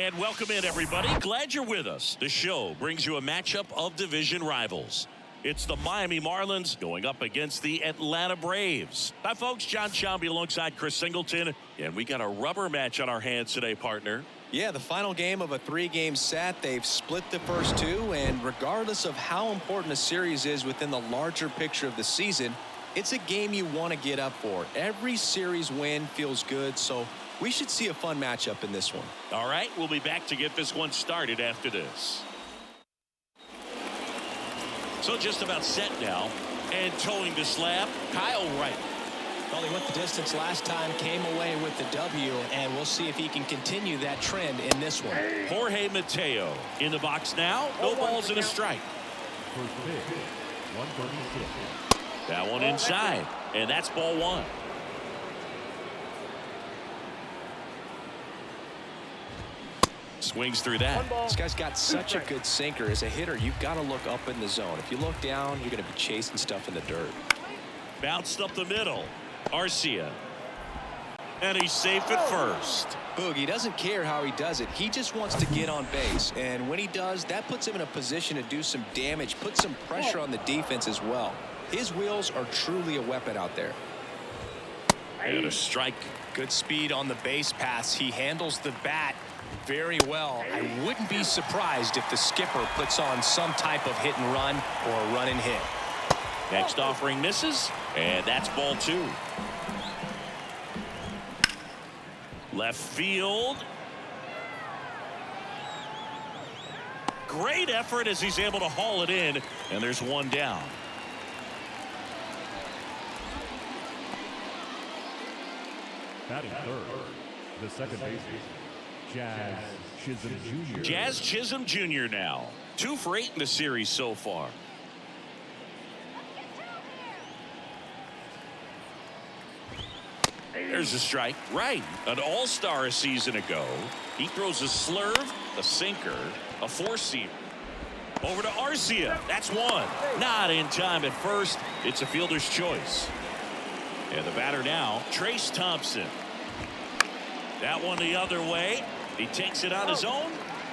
And welcome in, everybody. Glad you're with us. The show brings you a matchup of division rivals. It's the Miami Marlins going up against the Atlanta Braves. Hi, folks. John Shambi alongside Chris Singleton. And we got a rubber match on our hands today, partner. Yeah, the final game of a 3-game set. They've split the first two, and regardless of how important a series is within the larger picture of the season, it's a game you want to get up for. Every series win feels good, so we should see a fun matchup in this one. All right, we'll be back to get this one started after this. So just about set now, and towing the slab, Kyle Wright. Well, he went the distance last time, came away with the W, and we'll see if he can continue that trend in this one. Jorge Mateo in the box now. No balls and a strike. That one inside, and that's ball one. Swings through that. This guy's got such a good sinker. As a hitter, you've got to look up in the zone. If you look down, you're going to be chasing stuff in the dirt. Bounced up the middle. Arcia. And he's safe at first. Boogie doesn't care how he does it. He just wants to get on base. And when he does, that puts him in a position to do some damage, put some pressure on the defense as well. His wheels are truly a weapon out there. And a strike. Good speed on the base pass. He handles the bat very well. I wouldn't be surprised if the skipper puts on some type of hit and run or a run and hit. Next offering misses, and that's ball two. Left field. Great effort as he's able to haul it in, and there's one down. Batting third, the second baseman, Chisholm Jr. Jazz Chisholm Jr. now. 2 for 8 in the series so far. There's a strike. Right. An all-star a season ago. He throws a slurve, a sinker, a four-seamer. Over to Arcia. That's one. Not in time at first. It's a fielder's choice. And the batter now, Trayce Thompson. That one the other way. He takes it on his own.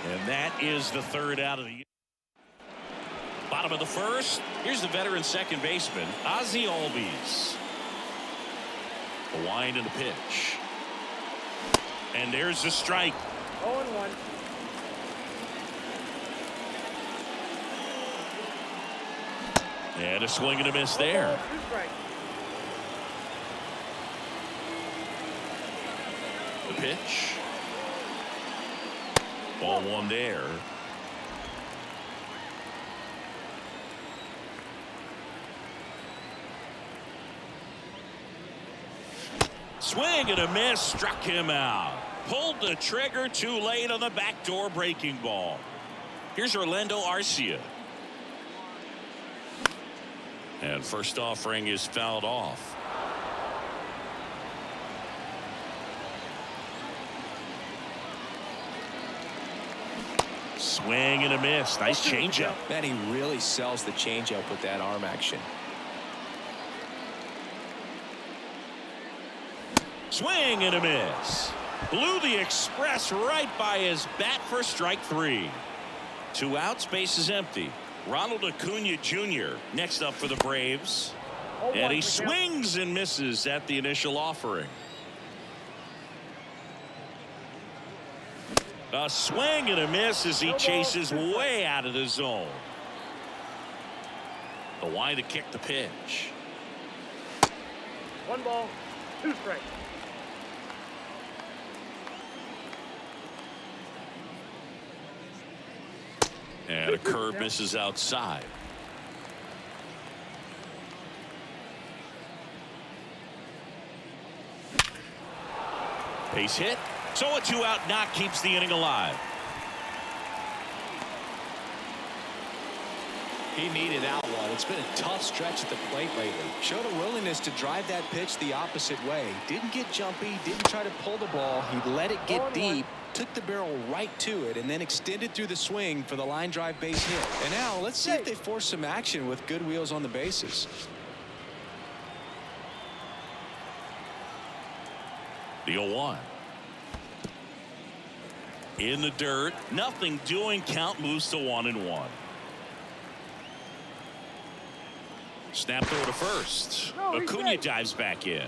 And that is the third out of the year. Bottom of the first. Here's the veteran second baseman, Ozzie Albies. A wind and a pitch. And there's the strike. 0-1. And a swing and a miss there. The pitch. Ball one there. Swing and a miss, struck him out. Pulled the trigger too late on the backdoor breaking ball. Here's Orlando Arcia. And first offering is fouled off. Swing and a miss. Nice changeup. Man, he really sells the changeup with that arm action. Swing and a miss. Blew the express right by his bat for strike 3. 2 outs, base is empty. Ronald Acuna Jr. next up for the Braves. And he swings and misses at the initial offering. A swing and a miss as he chases way out of the zone. The wind to kick the pitch. 1 ball, 2 strikes. And a curve misses outside. Base hit. So a 2-out knock keeps the inning alive. He needed that one. It's been a tough stretch at the plate lately. Showed a willingness to drive that pitch the opposite way. Didn't get jumpy, didn't try to pull the ball. He let it get deep, took the barrel right to it, and then extended through the swing for the line drive base hit. And now let's see if they force some action with good wheels on the bases. The 0-1. In the dirt, nothing doing. Count moves to 1-1. Snap throw to first. No, he's Acuna right. dives back in.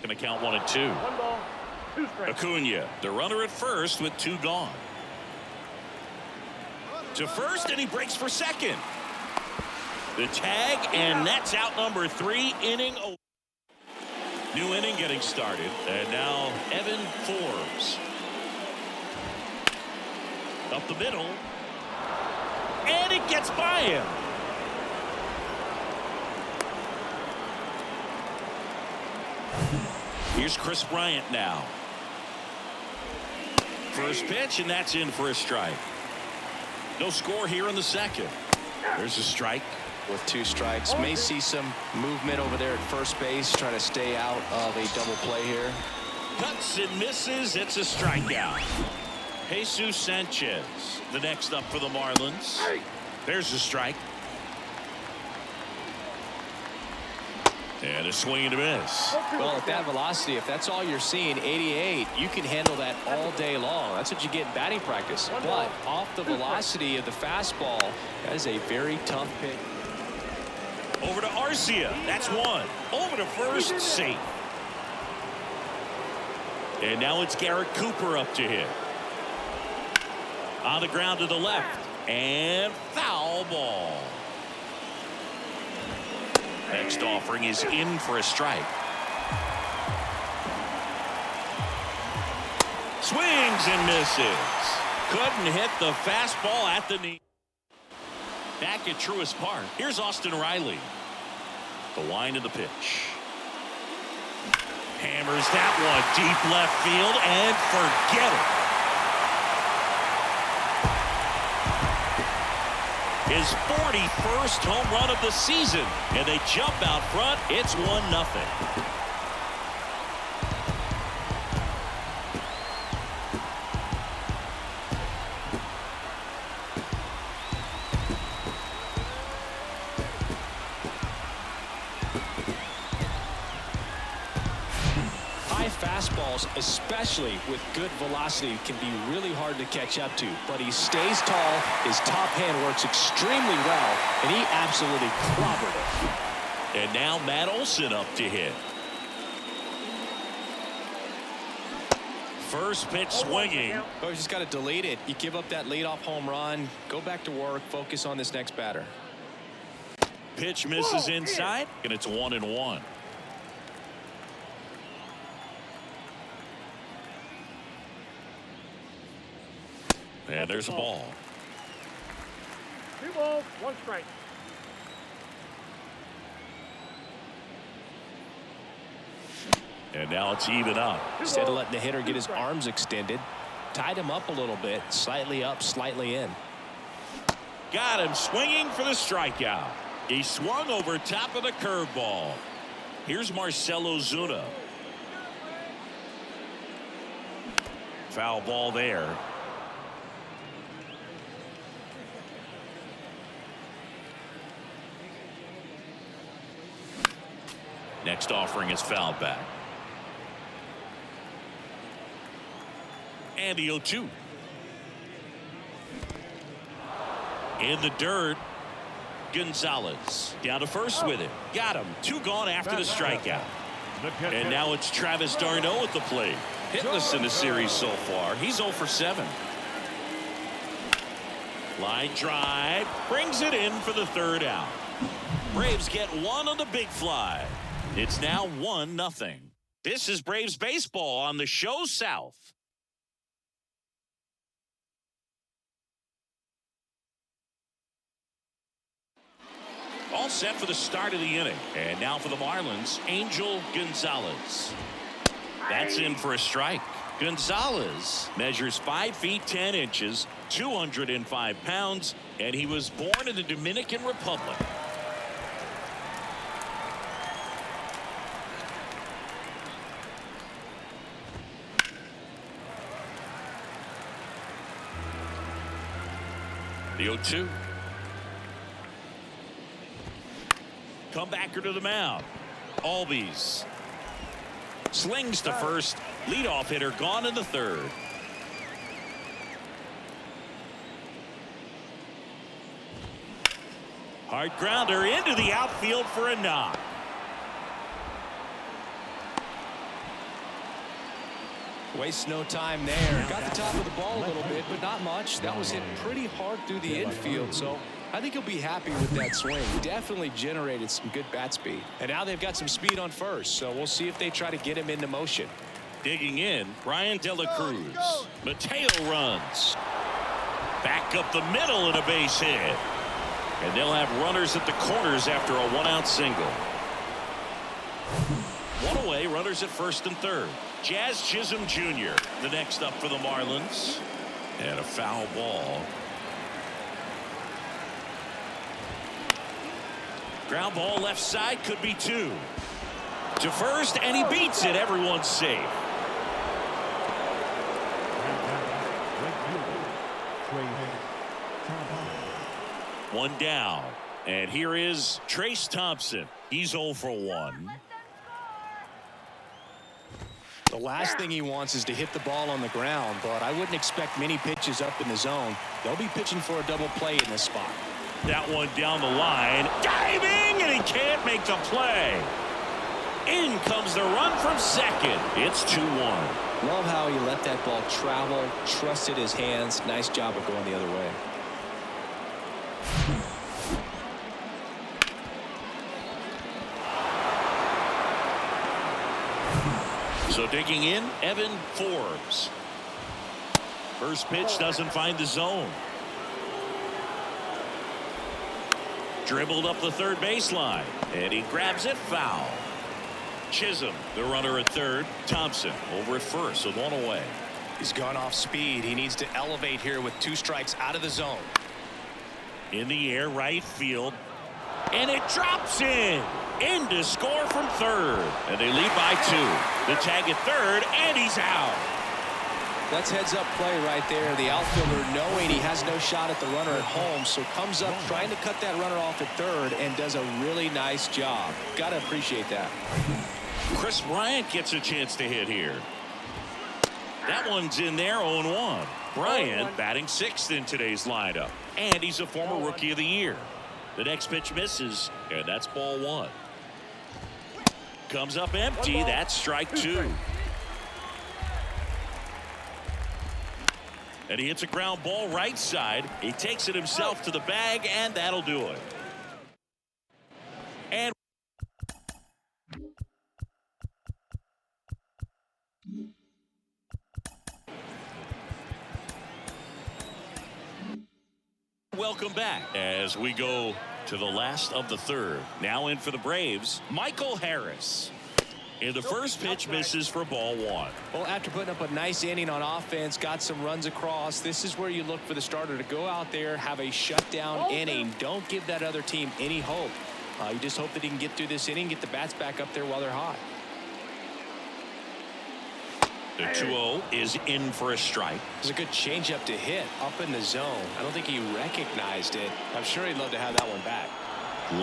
Gonna count 1-2. 1 ball, 2 strikes. Acuna, the runner at first with 2 gone. To first, and he breaks for second. The tag, and that's out number 3. Inning. New inning getting started, and now Evan Forbes. Up the middle, and it gets by him. Here's Chris Bryant now. First pitch, and that's in for a strike. No score here in the second. There's a strike. With 2 strikes, may see some movement over there at first base, trying to stay out of a double play here. Cuts and misses. It's a strikeout. Jesus Sanchez, the next up for the Marlins. There's a strike. And a swing and a miss. Well, at that velocity, if that's all you're seeing, 88, you can handle that all day long. That's what you get in batting practice. But off the velocity of the fastball, that is a very tough pitch. Over to Arcia. That's 1. Over to first, safe. And now it's Garrett Cooper up to hit. On the ground to the left. And foul ball. Next offering is in for a strike. Swings and misses. Couldn't hit the fastball at the knee. Back at Truist Park, here's Austin Riley. The wind of the pitch. Hammers that one deep left field, and forget it. His 41st home run of the season, and they jump out front. It's 1-0. Fastballs, especially with good velocity, can be really hard to catch up to, but he stays tall. His top hand works extremely well, and he absolutely clobbered it. And now Matt Olson up to hit. First pitch swinging. Oh, you just got to delete it. You give up that leadoff home run, go back to work, focus on this next batter. Pitch misses inside, and it's 1-1. And there's a ball. 2 balls, 1 strike. And now it's even up. Instead of letting the hitter get his arms extended, tied him up a little bit, slightly up, slightly in. Got him swinging for the strikeout. He swung over top of the curveball. Here's Marcell Ozuna. Foul ball there. Next offering is fouled back. And the 0-2. In the dirt, Gonzalez down to first with it. Got him. 2 gone after the strikeout. And now it's Travis d'Arnaud at the plate. Hitless in the series so far. He's 0 for 7. Line drive. Brings it in for the 3rd out. Braves get 1 on the big fly. It's now 1-0. This is Braves baseball on the show South. All set for the start of the inning. And now for the Marlins, Angel Gonzalez. That's in for a strike. Gonzalez measures 5 feet 10 inches, 205 pounds, and he was born in the Dominican Republic. The 0-2. comebacker to the mound. Albies slings to first. Leadoff hitter gone in the third. Hard grounder into the outfield for a knock. Wastes no time there. Got the top of the ball a little bit, but not much. That was hit pretty hard through the infield, so I think he'll be happy with that swing. Definitely generated some good bat speed. And now they've got some speed on first, so we'll see if they try to get him into motion. Digging in, Bryant De La Cruz. Mateo runs. Back up the middle and a base hit. And they'll have runners at the corners after a one-out single. One away, runners at first and third. Jazz Chisholm Jr. the next up for the Marlins. And a foul ball. Ground ball left side, could be two. To first, and he beats it. Everyone's safe. One down. And here is Trayce Thompson. He's 0 for 1. The last thing he wants is to hit the ball on the ground, but I wouldn't expect many pitches up in the zone. They'll be pitching for a double play in this spot. That one down the line. Diving, and he can't make the play. In comes the run from second. It's 2-1. Love how he let that ball travel, trusted his hands. Nice job of going the other way. So digging in, Evan Forbes. First pitch doesn't find the zone. Dribbled up the third baseline, and he grabs it foul. Chisholm, the runner at third. Thompson over at first with one away. He's gone off speed. He needs to elevate here with 2 strikes out of the zone. In the air, right field. And it drops in to score from third. And they lead by 2. The tag at third, and he's out. That's heads-up play right there. The outfielder knowing he has no shot at the runner at home, so comes up trying to cut that runner off at third and does a really nice job. Got to appreciate that. Chris Bryant gets a chance to hit here. That one's in there, 0-1. Bryant batting 6th in today's lineup, and he's a former Rookie of the Year. The next pitch misses, and that's ball 1. Comes up empty. That's strike 2. And he hits a ground ball right side. He takes it himself to the bag, and that'll do it. And welcome back as we go to the last of the third. Now in for the Braves, Michael Harris. And the first pitch misses for ball 1. Well, after putting up a nice inning on offense, got some runs across, this is where you look for the starter to go out there, have a shutdown inning. Don't give that other team any hope. You just hope that he can get through this inning, get the bats back up there while they're hot. The 2-0 is in for a strike. It's a good changeup to hit up in the zone. I don't think he recognized it. I'm sure he'd love to have that one back.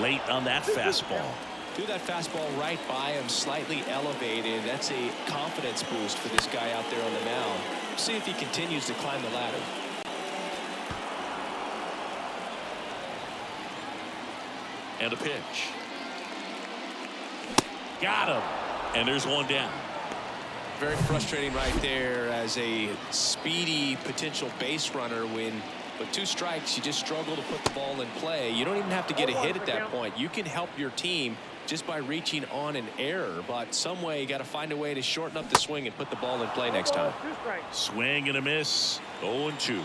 Late on that fastball. Threw that fastball right by him, slightly elevated. That's a confidence boost for this guy out there on the mound. See if he continues to climb the ladder. And a pitch. Got him. And there's one down. Very frustrating right there as a speedy potential base runner when with 2 strikes you just struggle to put the ball in play. You don't even have to get a hit at that point. You can help your team just by reaching on an error, but some way you got to find a way to shorten up the swing and put the ball in play next time. Swing and a miss. 0-2.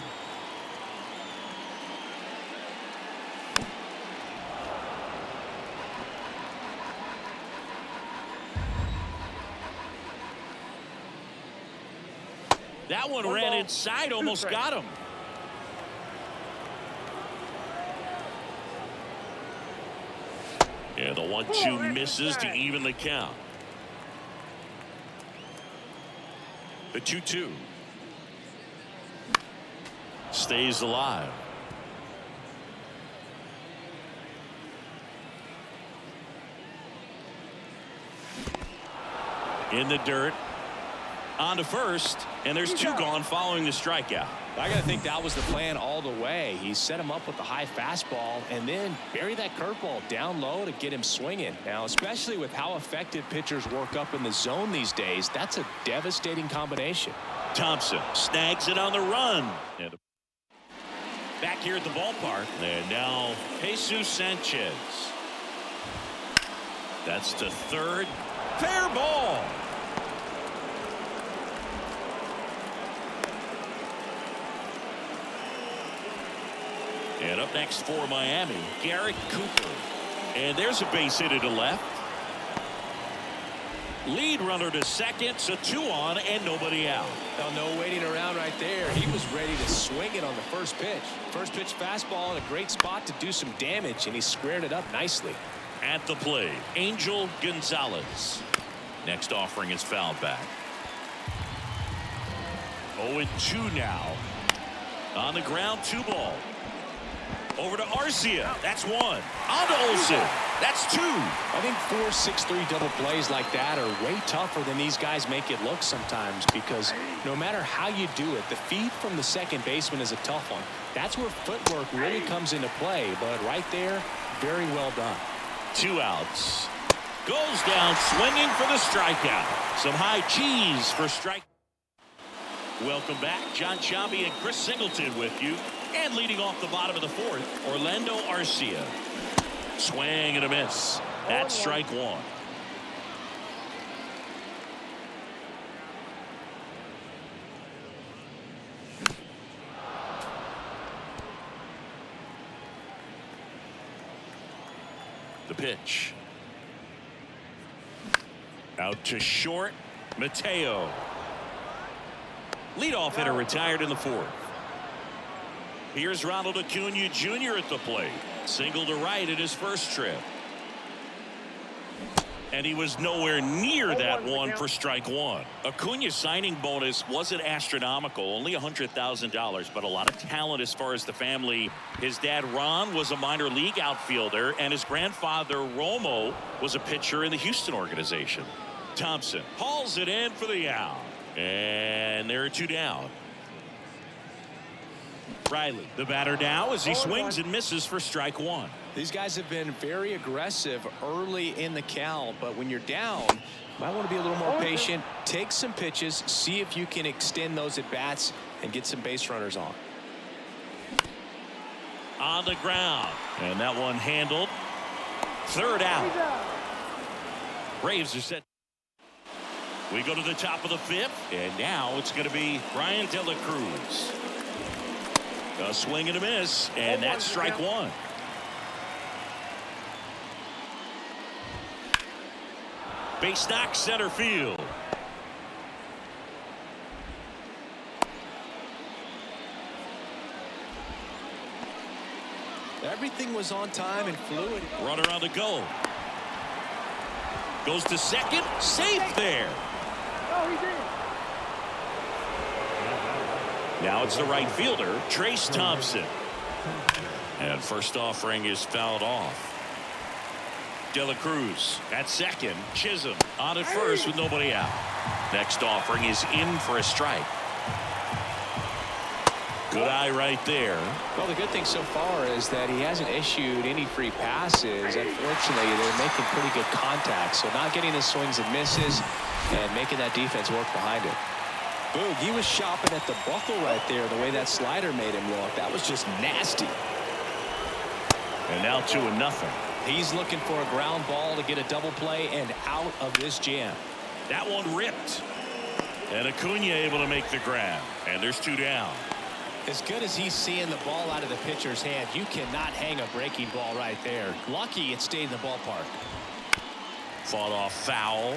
That one ran inside, almost got him. Yeah, the 1-2 misses to even the count. The 2-2 stays alive. in the dirt. On to first, and there's two gone following the strikeout. I gotta think that was the plan all the way. He set him up with the high fastball and then bury that curveball down low to get him swinging. Now, especially with how effective pitchers work up in the zone these days, that's a devastating combination. Thompson snags it on the run. And back here at the ballpark. And now Jesus Sanchez. That's to third. Fair ball. And up next for Miami, Garrett Cooper. And there's a base hit to left. Lead runner to second, so 2 on and nobody out. Now, no waiting around right there. He was ready to swing it on the first pitch. First pitch fastball in a great spot to do some damage, and he squared it up nicely. At the plate, Angel Gonzalez. Next offering is fouled back. 0-2 now. On the ground, 2 ball. Over to Arcia. That's 1. On to Olsen. That's 2. I think 4-6-3 double plays like that are way tougher than these guys make it look sometimes, because no matter how you do it, the feed from the second baseman is a tough one. That's where footwork really comes into play, but right there, very well done. 2 outs. Goes down swinging for the strikeout. Some high cheese for strike. Welcome back. John Chambi and Chris Singleton with you. And leading off the bottom of the 4th, Orlando Arcia. Swing and a miss. That's strike 1. The pitch. Out to short. Mateo. Leadoff hitter retired in the 4th. Here's Ronald Acuna Jr. at the plate. Single to right at his first trip. And he was nowhere near that one for strike 1. Acuna's signing bonus wasn't astronomical, only $100,000, but a lot of talent as far as the family. His dad Ron was a minor league outfielder, and his grandfather Romo was a pitcher in the Houston organization. Thompson hauls it in for the out. And there are 2 down. Riley, the batter now, as he swings and misses for strike 1. These guys have been very aggressive early in the count, but when you're down, you might want to be a little more patient. Take some pitches, see if you can extend those at bats and get some base runners on. On the ground, and that one handled. 3rd out. Braves are set. We go to the top of the 5th, and now it's going to be Bryant De La Cruz. A swing and a miss, and that's strike 1. Base knock center field. Everything was on time and fluid. Runner on the go. Goes to second. Safe there. Oh, he's in. Now it's the right fielder, Trayce Thompson. And first offering is fouled off. De La Cruz at second. Chisholm on at first with nobody out. Next offering is in for a strike. Good eye right there. Well, the good thing so far is that he hasn't issued any free passes. Unfortunately, they're making pretty good contact, so not getting the swings and misses and making that defense work behind it. Boog, he was shopping at the buckle right there, the way that slider made him look. That was just nasty. And now 2-0. He's looking for a ground ball to get a double play and out of this jam. That one ripped. And Acuna able to make the grab. And there's 2 down. As good as he's seeing the ball out of the pitcher's hand, you cannot hang a breaking ball right there. Lucky it stayed in the ballpark. Fought off foul.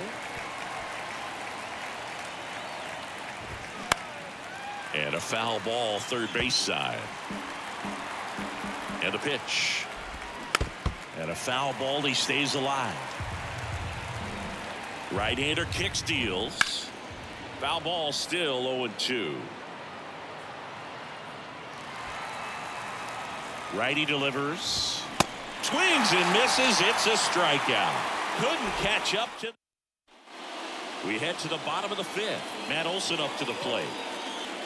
And a foul ball, third base side. And the pitch. And a foul ball, he stays alive. Right-hander kicks, deals. Foul ball, still 0-2. Righty delivers. Swings and misses. It's a strikeout. Couldn't catch up to. We head to the bottom of the 5th. Matt Olson up to the plate.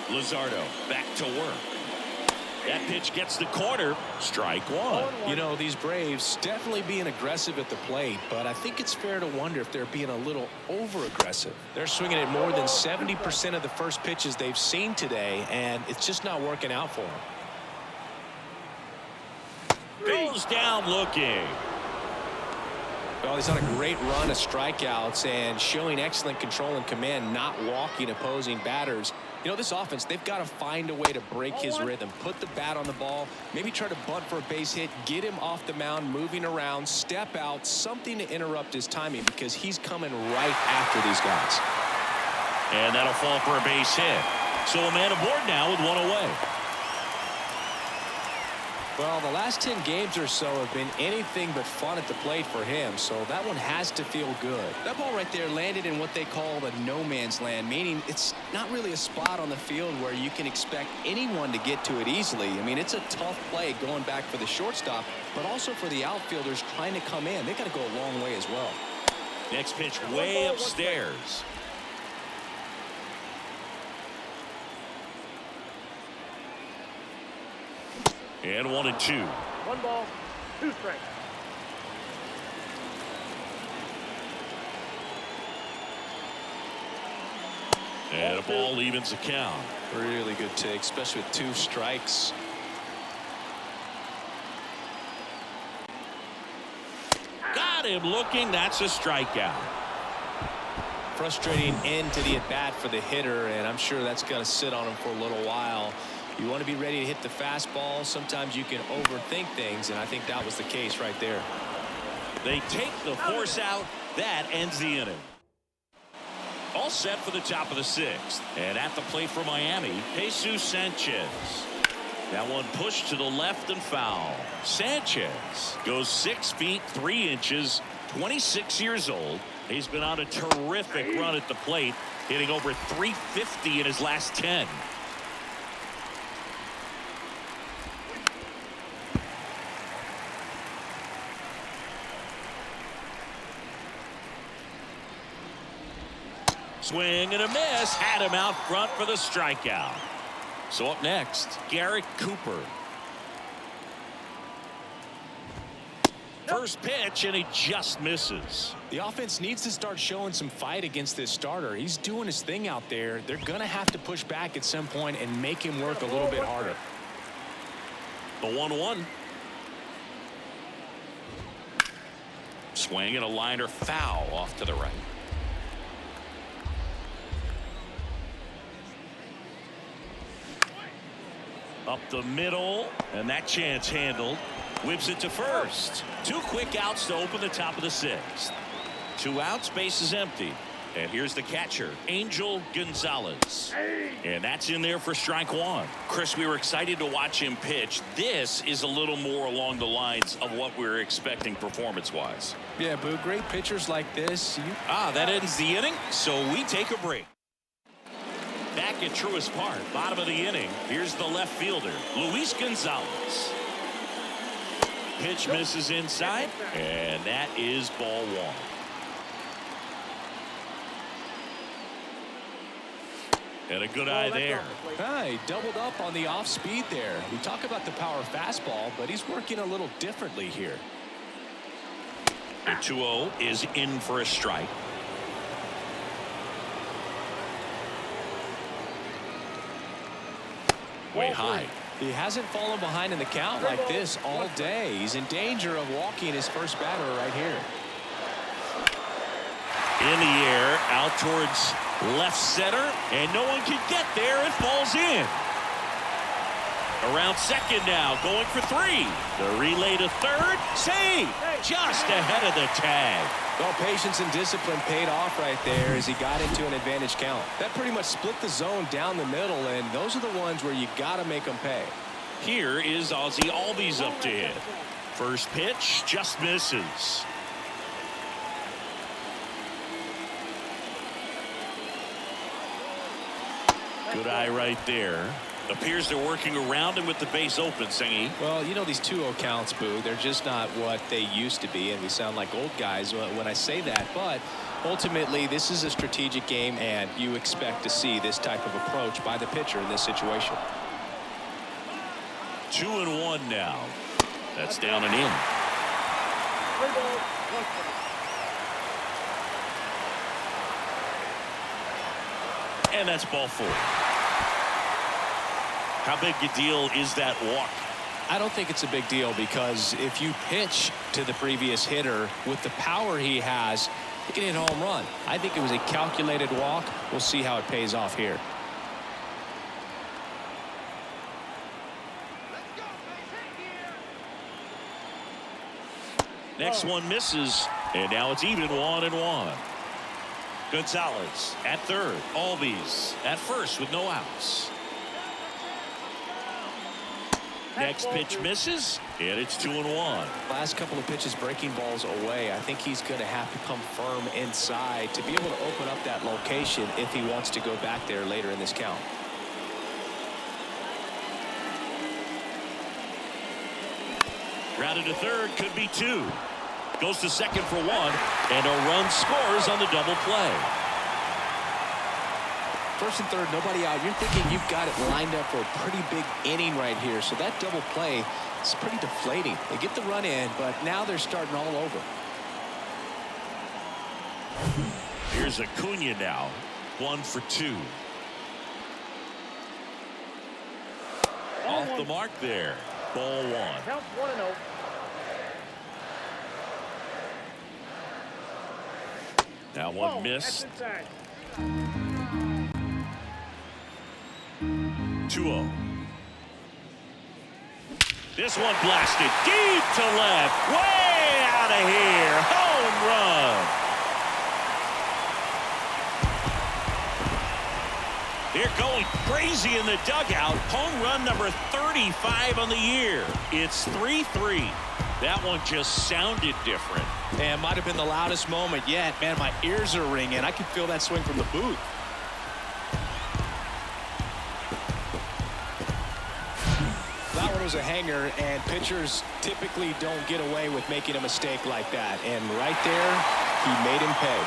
Luzardo back to work. That pitch gets the corner. Strike one. You know, these Braves definitely being aggressive at the plate, but I think it's fair to wonder if they're being a little over-aggressive. They're swinging at more than 70% of the first pitches they've seen today, and it's just not working out for them. Goes down looking. Well, he's on a great run of strikeouts and showing excellent control and command, not walking opposing batters. You know, this offense, they've got to find a way to break his rhythm, put the bat on the ball, maybe try to bunt for a base hit, get him off the mound, moving around, step out, something to interrupt his timing, because he's coming right after these guys. And that'll fall for a base hit. So a man aboard now with one away. Well, the last 10 games or so have been anything but fun at the plate for him, so that one has to feel good. That ball right there landed in what they call the no man's land, meaning it's not really a spot on the field where you can expect anyone to get to it easily. I mean, it's a tough play going back for the shortstop, but also for the outfielders trying to come in. They got to go a long way as well. Next pitch way upstairs. And 1-2. 1 ball, 2 strikes. And a ball evens the count. Really good take, especially with 2 strikes. Got him looking. That's a strikeout. Frustrating end to the at-bat for the hitter, and I'm sure that's going to sit on him for a little while. You want to be ready to hit the fastball. Sometimes you can overthink things, and I think that was the case right there. They take the force out. That ends the inning. All set for the top of the 6th. And at the plate for Miami, Jesus Sanchez. That one pushed to the left and foul. Sanchez goes 6 feet 3 inches, 26 years old. He's been on a terrific run at the plate, hitting over 350 in his last 10. Swing and a miss. Had him out front for the strikeout. So up next, Garrett Cooper. First pitch, and he just misses. The offense needs to start showing some fight against this starter. He's doing his thing out there. They're going to have to push back at some point and make him work a little bit harder. The 1-1. Swing and a liner foul off to the right. Up the middle, and that chance handled. Whips it to first. 2 quick outs to open the top of the 6th. 2 outs, base is empty. And here's the catcher, Angel Gonzalez. And that's in there for strike 1. Chris, we were excited to watch him pitch. This is a little more along the lines of what we were expecting performance-wise. Yeah, Boo, great pitchers like this. That ends the inning, so we take a break. Back at Truist Park, bottom of the inning. Here's the left fielder, Luis Gonzalez. Pitch misses inside, and that is ball 1. And a good eye there. He doubled up on the off speed there. We talk about the power fastball, but he's working a little differently here. The 2-0 is in for a strike. Way high. He hasn't fallen behind in the count like this all day. He's in danger of walking his first batter right here. In the air, out towards left center, and no one can get there. It falls in. Around second now, going for 3. The relay to third, save, just ahead of the tag. Well, patience and discipline paid off right there as he got into an advantage count. That pretty much split the zone down the middle, and those are the ones where you got to make them pay. Here is Ozzie Albies up to hit. First pitch just misses. Good eye right there. Appears they're working around him with the base open, Singy. Well, you know, these 2-0 counts, Boo, they're just not what they used to be, and we sound like old guys when I say that. But ultimately, this is a strategic game, and you expect to see this type of approach by the pitcher in this situation. 2-1 now. That's down and in. 3 balls, 1 strike. And that's ball 4. How big a deal is that walk? I don't think it's a big deal, because if you pitch to the previous hitter with the power he has, he can hit a home run. I think it was a calculated walk. We'll see how it pays off here. Next one misses, and now it's even 1-1. Gonzalez at third. Albies at first with no outs. Next pitch misses, and it's 2-1. Last couple of pitches breaking balls away. I think he's going to have to come firm inside to be able to open up that location if he wants to go back there later in this count. Grounded to third, could be 2. Goes to second for 1, and a run scores on the double play. First and third, nobody out. You're thinking you've got it lined up for a pretty big inning right here. So that double play is pretty deflating. They get the run in, but now they're starting all over. Here's Acuna now. 1 for 2. Off the mark there. Ball 1. Count 1-0. Now one missed. 2-0. This one blasted deep to left. Way out of here. Home run. They're going crazy in the dugout. Home run number 35 on the year. It's 3-3. That one just sounded different. And might have been the loudest moment yet. Man, my ears are ringing. I can feel that swing from the booth. That one was a hanger, and pitchers typically don't get away with making a mistake like that. And right there, he made him pay.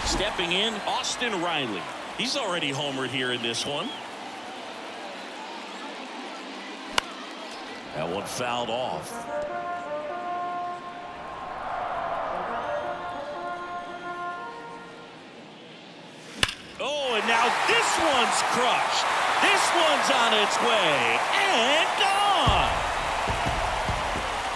Stepping in, Austin Riley. He's already homered here in this one. That one fouled off. Oh, and now this one's crushed. This one's on its way and gone.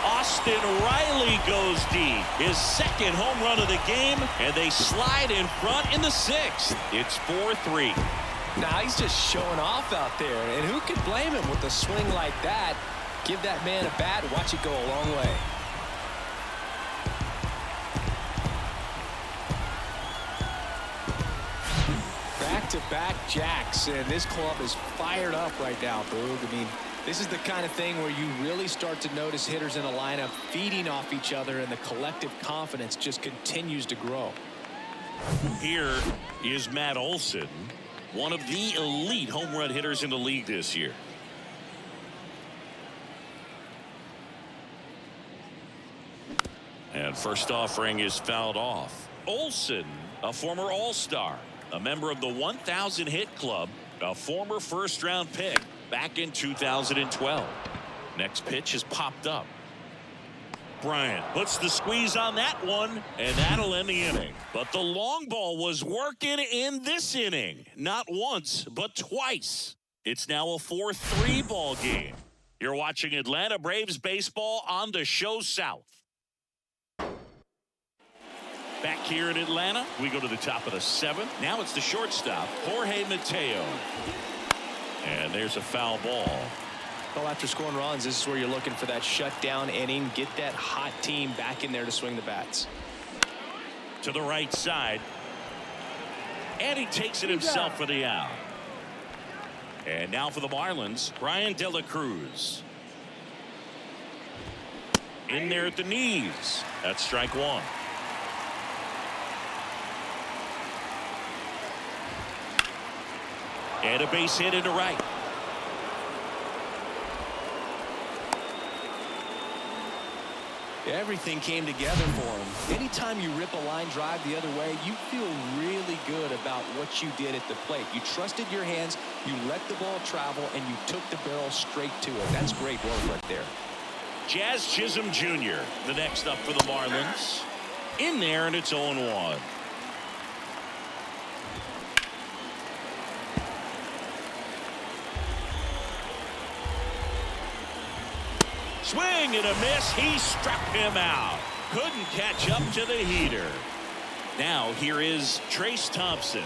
Austin Riley goes deep. His second home run of the game, and they slide in front in the 6th. It's 4-3. Now he's just showing off out there, and who can blame him with a swing like that? Give that man a bat, watch it go a long way. Back-to-back jacks, and this club is fired up right now, Boog. I mean, this is the kind of thing where you really start to notice hitters in a lineup feeding off each other, and the collective confidence just continues to grow. Here is Matt Olson, one of the elite home run hitters in the league this year. And first offering is fouled off. Olson, a former All-Star, a member of the 1,000 hit club, a former first-round pick back in 2012. Next pitch is popped up. Bryant puts the squeeze on that one, and that'll end the inning. But the long ball was working in this inning. Not once, but twice. It's now a 4-3 ball game. You're watching Atlanta Braves baseball on the Show South. Back here in Atlanta, we go to the top of the 7th. Now it's the shortstop, Jorge Mateo. And there's a foul ball. Well, after scoring runs, this is where you're looking for that shutdown inning. Get that hot team back in there to swing the bats. To the right side. And he takes it himself for the out. And now for the Marlins, Bryant De La Cruz. In there at the knees. That's strike 1. And a base hit into right. Everything came together for him. Anytime you rip a line drive the other way, you feel really good about what you did at the plate. You trusted your hands, you let the ball travel, and you took the barrel straight to it. That's great work right there. Jazz Chisholm Jr., the next up for the Marlins. In there, and it's 0-1. Swing and a miss. He struck him out. Couldn't catch up to the heater. Now here is Trayce Thompson.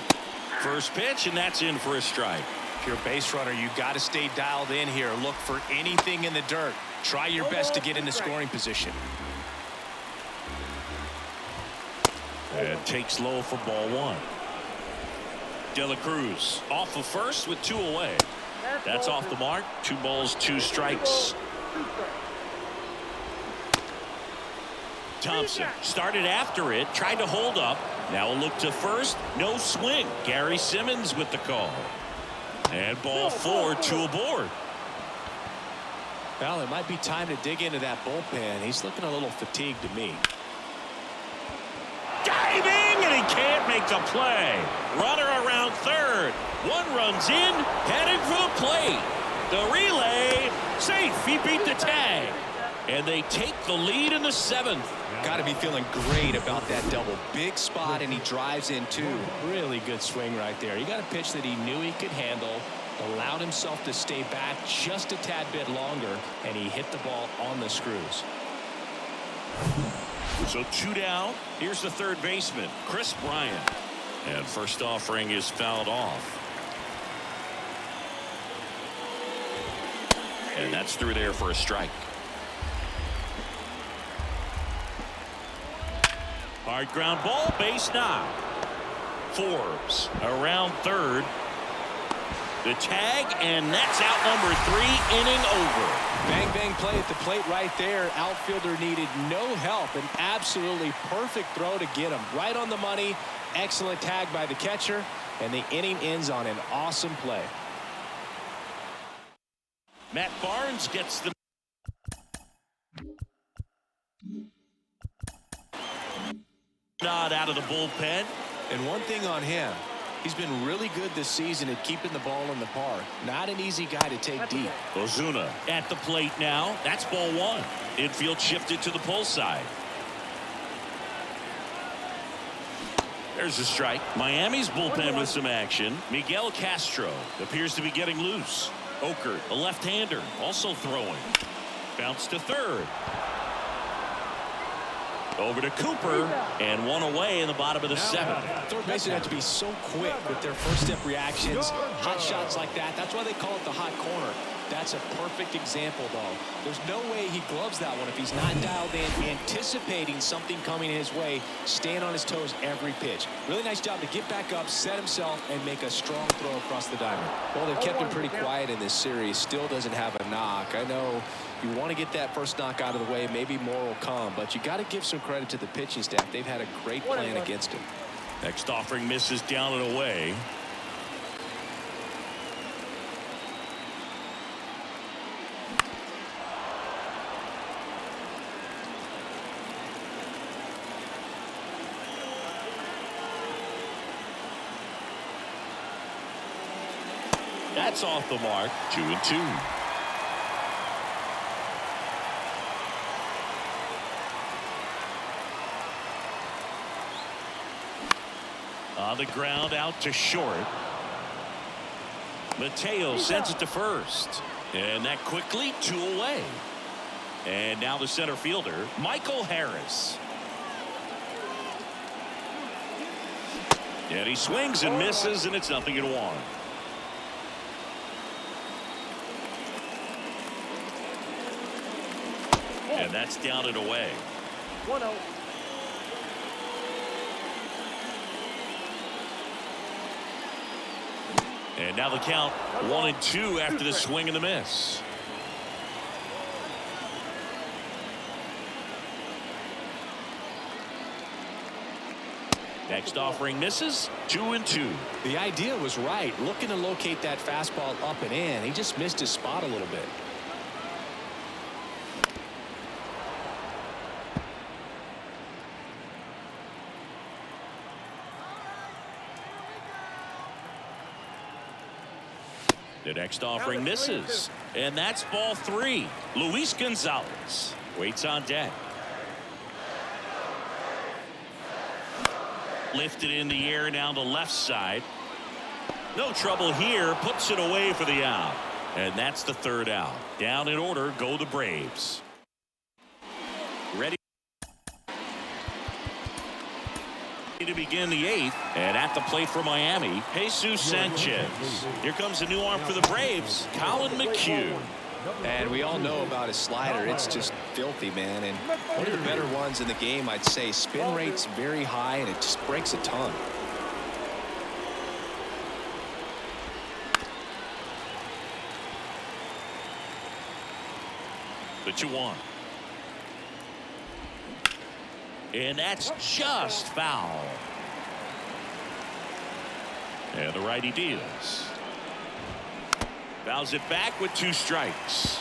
First pitch, and that's in for a strike. If you're a base runner, you got to stay dialed in here. Look for anything in the dirt. Try your best to get into scoring position. And takes low for ball one. De La Cruz off of first with 2 away. That's off the mark. 2 balls, 2 strikes. Thompson started after it, tried to hold up. Now a look to first. No swing. Gary Simmons with the call. And ball 4, 2 aboard. Well, it might be time to dig into that bullpen. He's looking a little fatigued to me. Diving, and he can't make the play. Runner around third. 1 runs in, heading for the plate. The relay, safe. He beat the tag. And they take the lead in the 7th. Got to be feeling great about that double. Big spot, and he drives in too. Really good swing right there. He got a pitch that he knew he could handle, allowed himself to stay back just a tad bit longer, and he hit the ball on the screws. So 2 down. Here's the third baseman, Kris Bryant. And first offering is fouled off. And that's through there for a strike. Hard ground ball, base knock. Forbes around third. The tag, and that's out number 3, inning over. Bang, bang play at the plate right there. Outfielder needed no help. An absolutely perfect throw to get him. Right on the money. Excellent tag by the catcher. And the inning ends on an awesome play. Matt Barnes gets the nod out of the bullpen. And one thing on him, he's been really good this season at keeping the ball in the park. Not an easy guy to take deep. Ozuna at the plate now. That's ball 1. Infield shifted to the pull side. There's a strike. Miami's bullpen with some action. Miguel Castro appears to be getting loose. Okert, a left-hander, also throwing. Bounce to third. Over to Cooper, and 1 away in the bottom of the 7th. Third basemen have to be so quick with their first-step reactions. Hot shots like that. That's why they call it the hot corner. That's a perfect example, though. There's no way he gloves that one if he's not dialed in, anticipating something coming his way, staying on his toes every pitch. Really nice job to get back up, set himself, and make a strong throw across the diamond. Well, they've kept him pretty quiet in this series. Still doesn't have a knock. I know you want to get that first knock out of the way. Maybe more will come, but you got to give some credit to the pitching staff. They've had a great plan against him. Next offering misses down and away. That's off the mark. 2-2. On the ground, out to short. Mateo sends it to first. And that quickly 2 away. And now the center fielder, Michael Harris. And he swings and misses, and it's 0-1. And that's down and away. 1-0. And now the count 1-2 after the swing and the miss. Next offering misses. 2-2. The idea was right. Looking to locate that fastball up and in. He just missed his spot a little bit. The next offering misses. And that's ball 3. Luis Gonzalez waits on deck. Lifted in the air down the left side. No trouble here. Puts it away for the out. And that's the 3rd out. Down in order go the Braves. Ready to begin the 8th, and at the plate for Miami, Jesus Sanchez. Here comes a new arm for the Braves, Colin McHugh. And we all know about his slider. It's just filthy, man. And one of the better ones in the game, I'd say. Spin rate's very high, and it just breaks a ton. The 2-1. And that's just foul. And the righty deals. Fouls it back with 2 strikes.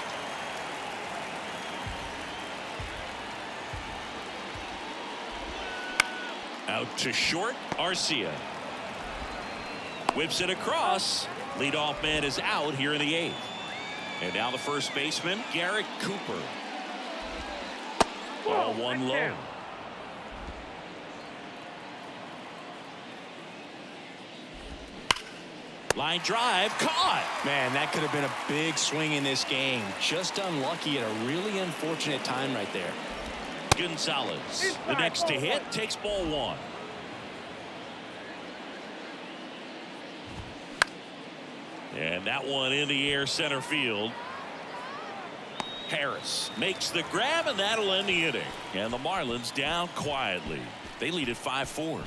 Out to short, Arcia. Whips it across. Leadoff man is out here in the 8th. And now the first baseman, Garrett Cooper. Ball 1 low. Line drive, caught. Man, that could have been a big swing in this game. Just unlucky at a really unfortunate time right there. Gonzalez, the next to hit, takes ball 1. And that one in the air center field. Harris makes the grab, and that'll end the inning. And the Marlins down quietly. They lead at 5-4.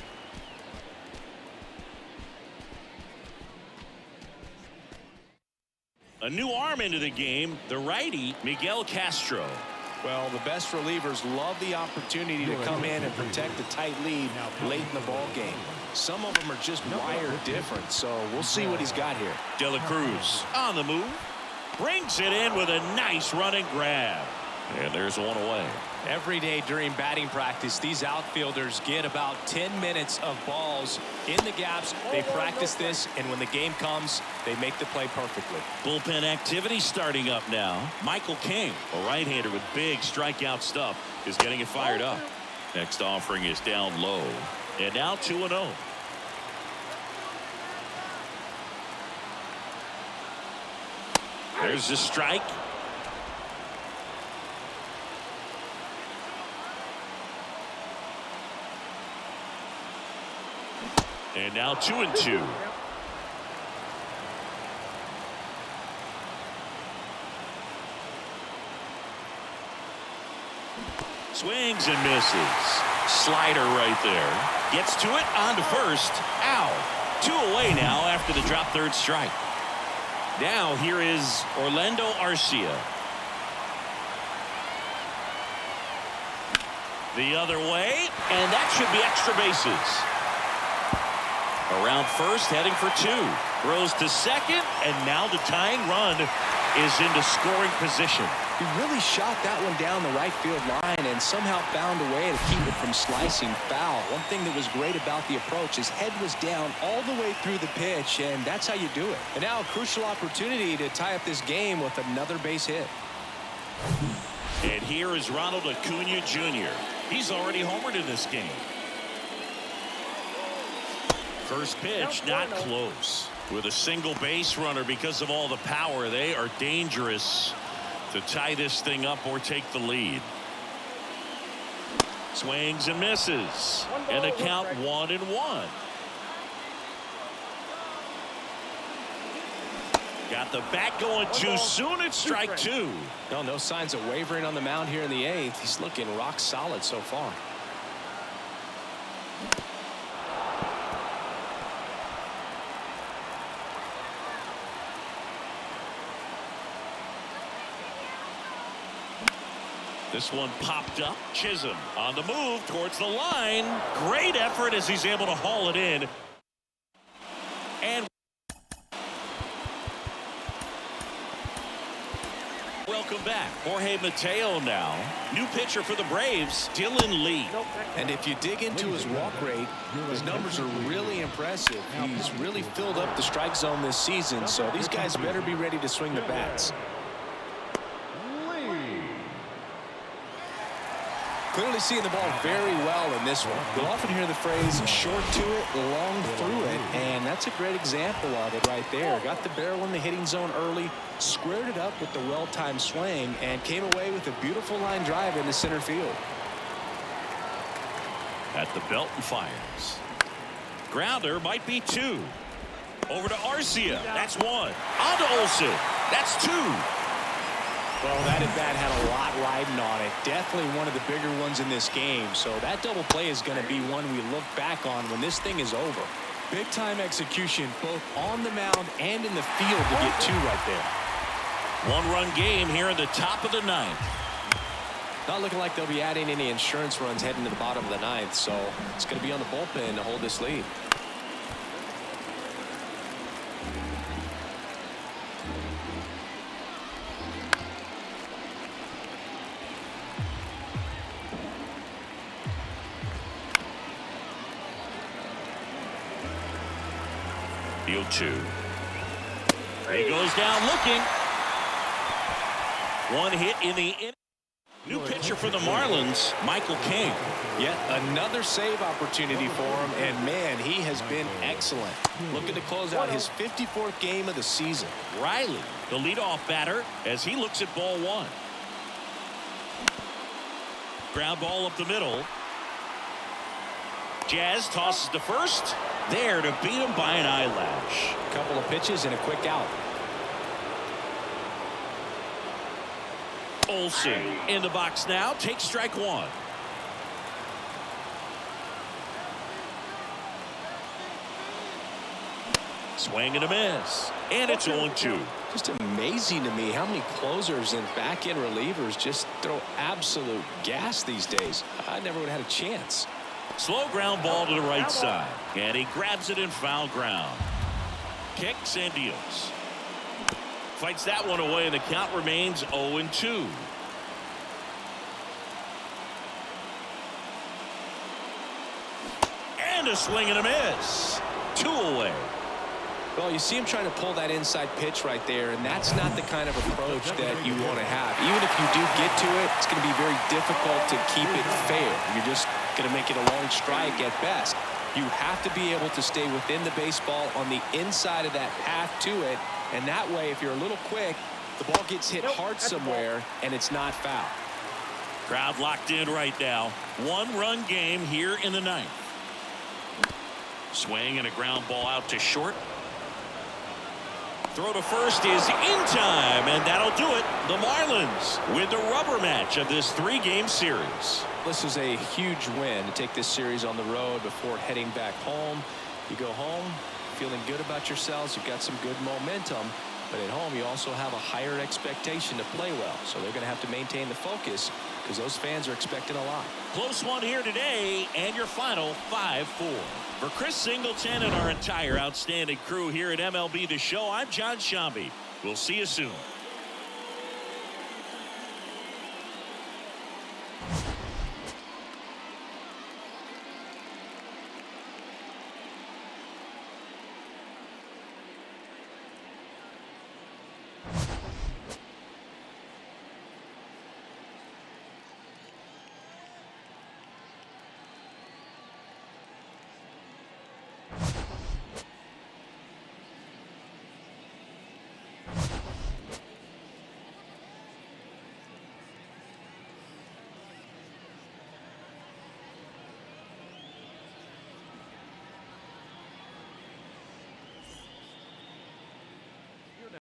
A new arm into the game, the righty, Miguel Castro. Well, the best relievers love the opportunity to come in and protect a tight lead late in the ball game. Some of them are just wired different, so we'll see what he's got here. De La Cruz on the move. Brings it in with a nice running grab. And there's one away. Every day during batting practice, these outfielders get about 10 minutes of balls in the gaps. They practice this, and when the game comes, they make the play perfectly. Bullpen activity starting up now. Michael King, a right-hander with big strikeout stuff, is getting it fired up. Next offering is down low. And now 2-0. There's the strike. And now 2-2. Swings and misses. Slider right there. Gets to it, on to first. Out. 2 away now after the drop 3rd strike. Now here is Orlando Arcia. The other way, and that should be extra bases. Around first, heading for 2. Throws to second, and now the tying run is into scoring position. He really shot that one down the right field line and somehow found a way to keep it from slicing foul. One thing that was great about the approach, his head was down all the way through the pitch, and that's how you do it. And now a crucial opportunity to tie up this game with another base hit. And here is Ronald Acuna Jr. He's already homered in this game. First pitch, not close. With a single base runner, because of all the power, they are dangerous to tie this thing up or take the lead. Swings and misses. And the count 1-1. Got the bat going too soon. It's strike 2. No signs of wavering on the mound here in the 8th. He's looking rock solid so far. This one popped up. Chisholm on the move towards the line. Great effort as he's able to haul it in. And welcome back. Jorge Mateo now. New pitcher for the Braves, Dylan Lee. And if you dig into his walk rate, his numbers are really impressive. He's really filled up the strike zone this season, so these guys better be ready to swing the bats. Clearly seeing the ball very well in this one. You'll often hear the phrase short to it, long through it, and that's a great example of it right there. Got the barrel in the hitting zone early, squared it up with the well-timed swing, and came away with a beautiful line drive into center field. At the belt and fires. Grounder might be 2. Over to Arcia. That's 1. On to Olsen. That's 2. Well, that at-bat had a lot riding on it. Definitely one of the bigger ones in this game. So that double play is going to be one we look back on when this thing is over. Big-time execution both on the mound and in the field to get 2 right there. One-run game here in the top of the 9th. Not looking like they'll be adding any insurance runs heading to the bottom of the 9th. So it's going to be on the bullpen to hold this lead. Field 2. He goes down looking. One hit in the inning. New pitcher for the Marlins, Michael King. Yet another save opportunity for him, and man, he has been excellent. Looking to close out his 54th game of the season. Riley, the leadoff batter, as he looks at ball 1. Ground ball up the middle. Jazz tosses to first. There to beat him by an eyelash. Couple of pitches and a quick out. Olsen in the box now. Takes strike 1. Swing and a miss. And it's 0-2. Just amazing to me how many closers and back-end relievers just throw absolute gas these days. I never would have had a chance. Slow ground ball to the right side. And he grabs it in foul ground. Kicks and deals. Fights that one away, and the count remains 0-2. And a swing and a miss. 2 away. Well, you see him trying to pull that inside pitch right there, and that's not the kind of approach that you want to have. Even if you do get to it, it's going to be very difficult to keep it fair. You're just going to make it a long strike at best. You have to be able to stay within the baseball on the inside of that path to it, and that way, if you're a little quick, the ball gets hit hard somewhere, and it's not foul. Crowd locked in right now. 1-run game here in the 9th. Swing and a ground ball out to short. Throw to first is in time, and that'll do it. The Marlins win the rubber match of this 3-game series. This is a huge win to take this series on the road before heading back home. You go home feeling good about yourselves. You've got some good momentum, but at home you also have a higher expectation to play well. So they're going to have to maintain the focus because those fans are expecting a lot. Close one here today, and your final 5-4. For Chris Singleton and our entire outstanding crew here at MLB The Show, I'm John Shambi. We'll see you soon.